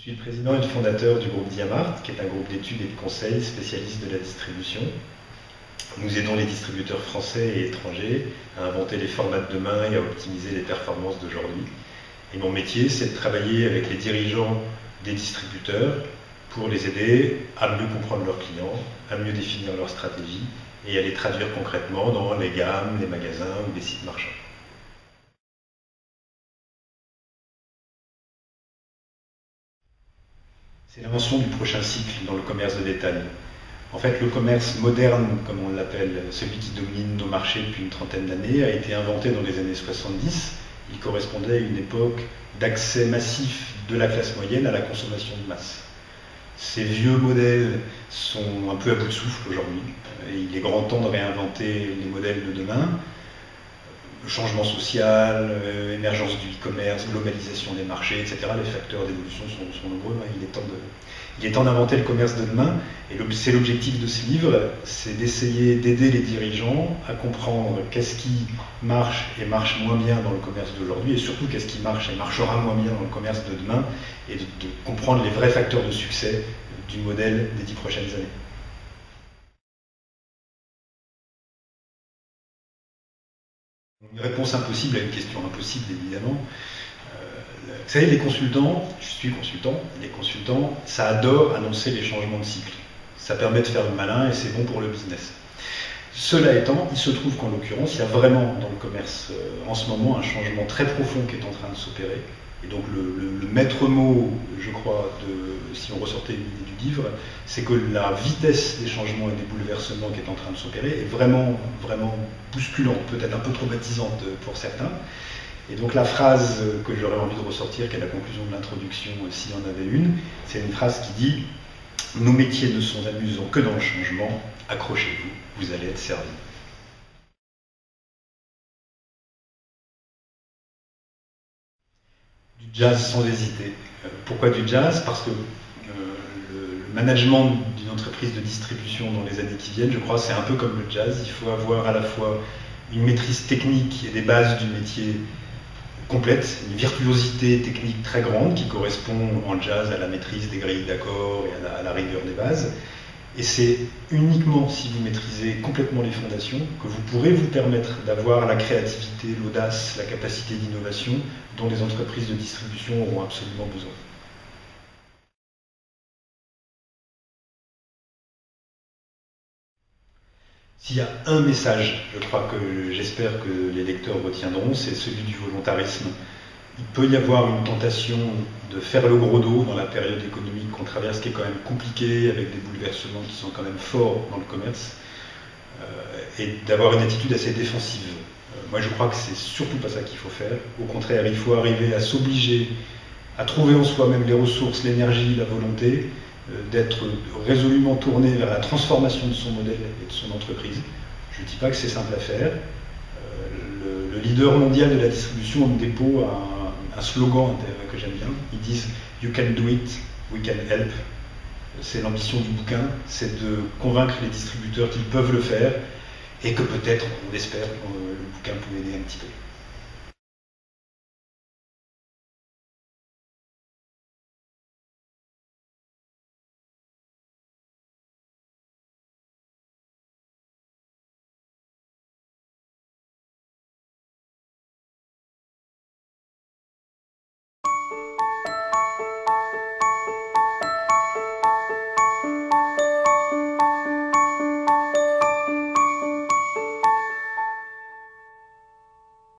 Je suis le président et le fondateur du groupe Diamart, qui est un groupe d'études et de conseils spécialiste de la distribution. Nous aidons les distributeurs français et étrangers à inventer les formats de demain et à optimiser les performances d'aujourd'hui. Et mon métier, c'est de travailler avec les dirigeants des distributeurs pour les aider à mieux comprendre leurs clients, à mieux définir leur stratégie et à les traduire concrètement dans les gammes, les magasins ou les sites marchands. C'est l'invention du prochain cycle dans le commerce de détail. En fait, le commerce moderne, comme on l'appelle, celui qui domine nos marchés depuis une trentaine d'années, a été inventé dans les années 70. Il correspondait à une époque d'accès massif de la classe moyenne à la consommation de masse. Ces vieux modèles sont un peu à bout de souffle aujourd'hui. Il est grand temps de réinventer les modèles de demain. Changement social, émergence du e-commerce, globalisation des marchés, etc. Les facteurs d'évolution sont nombreux. Il est temps d'inventer le commerce de demain. Et c'est l'objectif de ce livre, c'est d'essayer d'aider les dirigeants à comprendre qu'est-ce qui marche et marche moins bien dans le commerce d'aujourd'hui, et surtout qu'est-ce qui marche et marchera moins bien dans le commerce de demain, et de comprendre les vrais facteurs de succès du modèle des 10 prochaines années. Une réponse impossible à une question impossible, évidemment. Vous savez, les consultants, je suis consultant, les consultants, ça adore annoncer les changements de cycle. Ça permet de faire le malin et c'est bon pour le business. Cela étant, il se trouve qu'en l'occurrence, il y a vraiment dans le commerce en ce moment un changement très profond qui est en train de s'opérer. Et donc le maître mot, je crois, si on ressortait l'idée du livre, c'est que la vitesse des changements et des bouleversements qui est en train de s'opérer est vraiment, vraiment bousculante, peut-être un peu traumatisante pour certains. Et donc la phrase que j'aurais envie de ressortir, qui est la conclusion de l'introduction, s'il y en avait une, c'est une phrase qui dit « Nos métiers ne sont amusants que dans le changement, accrochez-vous, vous allez être servis ». Du jazz sans hésiter. Pourquoi du jazz? Parce que le management d'une entreprise de distribution dans les années qui viennent, je crois, c'est un peu comme le jazz. Il faut avoir à la fois une maîtrise technique et des bases du métier complète, une virtuosité technique très grande qui correspond en jazz à la maîtrise des grilles d'accords et à la rigueur des bases. Et c'est uniquement si vous maîtrisez complètement les fondations que vous pourrez vous permettre d'avoir la créativité, l'audace, la capacité d'innovation dont les entreprises de distribution auront absolument besoin. S'il y a un message, je crois que j'espère que les lecteurs retiendront, c'est celui du volontarisme. Il peut y avoir une tentation de faire le gros dos dans la période économique qu'on traverse, qui est quand même compliquée, avec des bouleversements qui sont quand même forts dans le commerce, et d'avoir une attitude assez défensive. Moi, je crois que c'est surtout pas ça qu'il faut faire. Au contraire, il faut arriver à s'obliger à trouver en soi-même les ressources, l'énergie, la volonté, d'être résolument tourné vers la transformation de son modèle et de son entreprise. Je ne dis pas que c'est simple à faire. Le leader mondial de la distribution, Home Depot, a un slogan que j'aime bien. Ils disent « You can do it, we can help ». C'est l'ambition du bouquin, c'est de convaincre les distributeurs qu'ils peuvent le faire et que peut-être, on espère, le bouquin peut aider un petit peu.